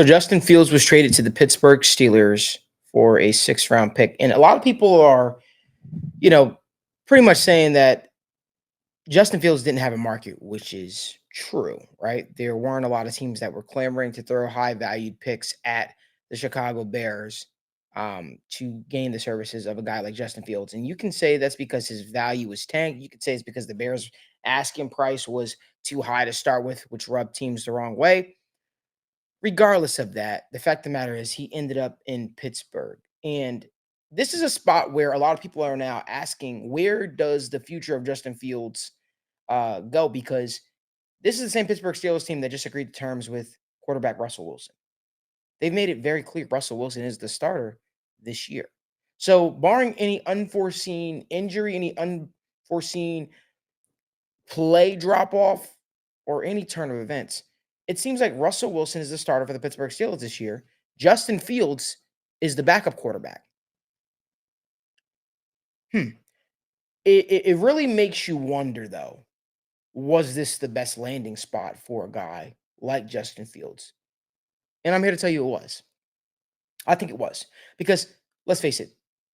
So Justin Fields was traded to the Pittsburgh Steelers for a sixth-round pick, and a lot of people are, you know, pretty much saying that Justin Fields didn't have a market, which is true, right? There weren't a lot of teams that were clamoring to throw high-valued picks at the Chicago Bears to gain the services of a guy like Justin Fields, and you can say that's because his value was tanked. You could say it's because the Bears' asking price was too high to start with, which rubbed teams the wrong way. Regardless of that, the fact of the matter is he ended up in Pittsburgh. And this is a spot where a lot of people are now asking, where does the future of Justin Fields go? Because this is the same Pittsburgh Steelers team that just agreed to terms with quarterback Russell Wilson. They've made it very clear Russell Wilson is the starter this year. So, barring any unforeseen injury, any unforeseen play drop off, or any turn of events, it seems like Russell Wilson is the starter for the Pittsburgh Steelers this year. Justin Fields is the backup quarterback. Hmm. It really makes you wonder, though, was this the best landing spot for a guy like Justin Fields? And I'm here to tell you it was. I think it was. Because let's face it,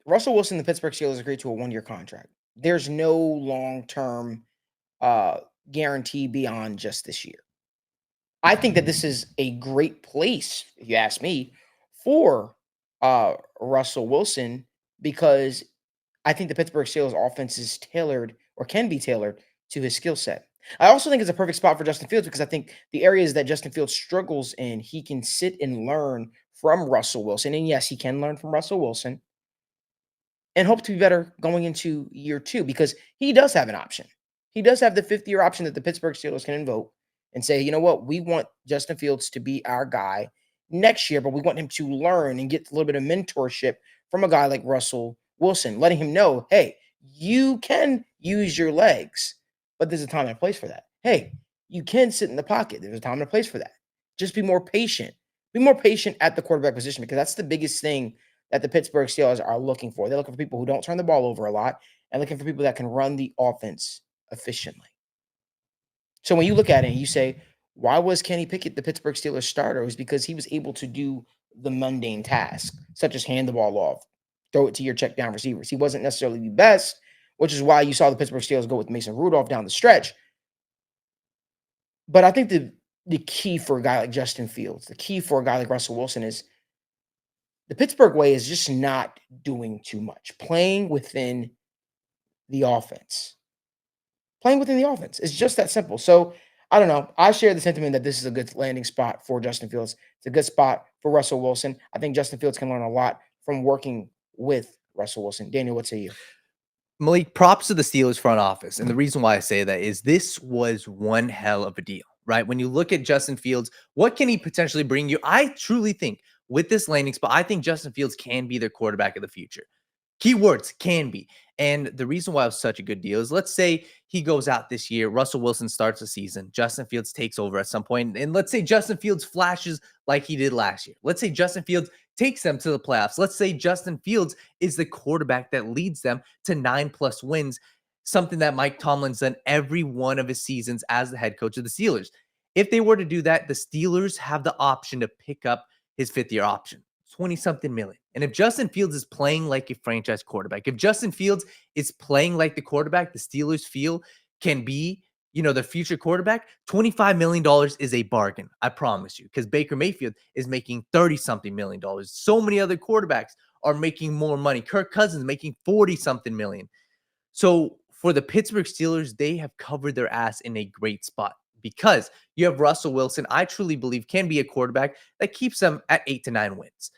Russell Wilson and the Pittsburgh Steelers agreed to a 1 year contract. There's no long term uh, guarantee beyond just this year. I think that this is a great place, if you ask me, for Russell Wilson because I think the Pittsburgh Steelers offense is tailored or can be tailored to his skill set. I also think it's a perfect spot for Justin Fields because I think the areas that Justin Fields struggles in, he can sit and learn from Russell Wilson. And yes, he can learn from Russell Wilson and hope to be better going into year two because he does have an option. He does have the fifth year option that the Pittsburgh Steelers can invoke and say, you know what, we want Justin Fields to be our guy next year, but we want him to learn and get a little bit of mentorship from a guy like Russell Wilson, letting him know, hey, you can use your legs, but there's a time and a place for that. Hey, you can sit in the pocket. There's a time and a place for that. Just be more patient. Be more patient at the quarterback position because that's the biggest thing that the Pittsburgh Steelers are looking for. They're looking for people who don't turn the ball over a lot and looking for people that can run the offense efficiently. So when you look at it and you say, why was Kenny Pickett the Pittsburgh Steelers starter? It was because he was able to do the mundane tasks, such as hand the ball off, throw it to your check down receivers. He wasn't necessarily the best, which is why you saw the Pittsburgh Steelers go with Mason Rudolph down the stretch. But I think the key for a guy like Justin Fields, the key for a guy like Russell Wilson is the Pittsburgh way is just not doing too much, playing within the offense. Playing within the offense. It's just that simple. So I don't know. I share the sentiment that this is a good landing spot for Justin Fields. It's a good spot for Russell Wilson. I think Justin Fields can learn a lot from working with Russell Wilson. Daniel, what say you? Malik, props to the Steelers front office. And the reason why I say that is this was one hell of a deal, right? When you look at Justin Fields, what can he potentially bring you? I truly think with this landing spot, I think Justin Fields can be their quarterback of the future. Keywords can be. And the reason why it was such a good deal is let's say he goes out this year, Russell Wilson starts the season, Justin Fields takes over at some point, and let's say Justin Fields flashes like he did last year. Let's say Justin Fields takes them to the playoffs. Let's say Justin Fields is the quarterback that leads them to 9+ wins, something that Mike Tomlin's done every one of his seasons as the head coach of the Steelers. If they were to do that, the Steelers have the option to pick up his fifth year option. 20 something million. And if Justin Fields is playing like a franchise quarterback, if Justin Fields is playing like the quarterback the Steelers feel can be, the future quarterback, $25 million is a bargain. I promise you, because Baker Mayfield is making 30 something million dollars. So many other quarterbacks are making more money. Kirk Cousins making 40 something million. So for the Pittsburgh Steelers, they have covered their ass in a great spot because you have Russell Wilson, I truly believe can be a quarterback that keeps them at 8 to 9 wins.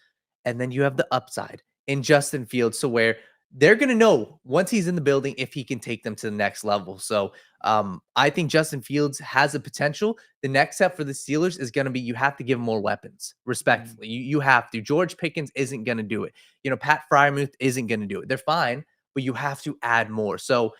And then you have the upside in Justin Fields, so where they're going to know once he's in the building if he can take them to the next level. So I think Justin Fields has a potential. The next step for the Steelers is going to be you have to give him more weapons, respectfully. You have to. George Pickens isn't going to do it. Pat Fryermuth isn't going to do it. They're fine, but you have to add more. So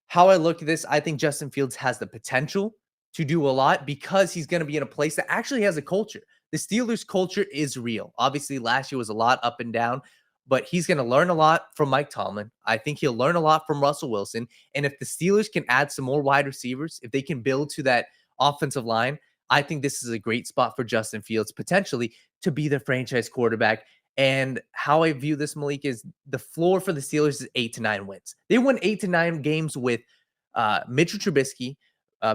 how I look at this, I think Justin Fields has the potential to do a lot because he's going to be in a place that actually has a culture. The Steelers culture is real. Obviously, last year was a lot up and down, but he's going to learn a lot from Mike Tomlin. I think he'll learn a lot from Russell Wilson. And if the Steelers can add some more wide receivers, if they can build to that offensive line, I think this is a great spot for Justin Fields potentially to be the franchise quarterback. And how I view this, Malik, is the floor for the Steelers is 8 to 9 wins. They won 8 to 9 games with Mitchell Trubisky,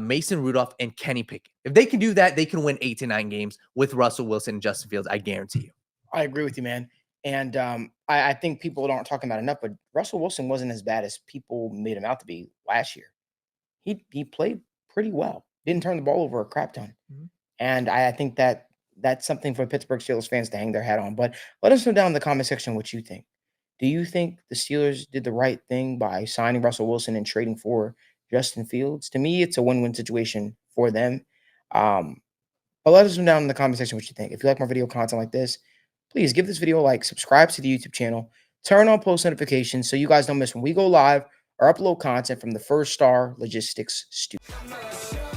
Mason Rudolph, and Kenny Pickett. If they can do that, they can win 8 to 9 games with Russell Wilson and Justin Fields. I guarantee you. I agree with you, man. And I think people aren't talking about enough, but Russell Wilson wasn't as bad as people made him out to be last year. He played pretty well. Didn't turn the ball over a crap ton. Mhm. And I think that that's something for Pittsburgh Steelers fans to hang their hat on. But let us know down in the comment section what you think. Do you think the Steelers did the right thing by signing Russell Wilson and trading for Justin Fields? To me, it's a win-win situation for them. Um, but let us know down in the comment section what you think. If you like more video content like this, please give this video a like, subscribe to the YouTube channel, turn on post notifications so you guys don't miss when we go live or upload content from the First Star Logistics Studio.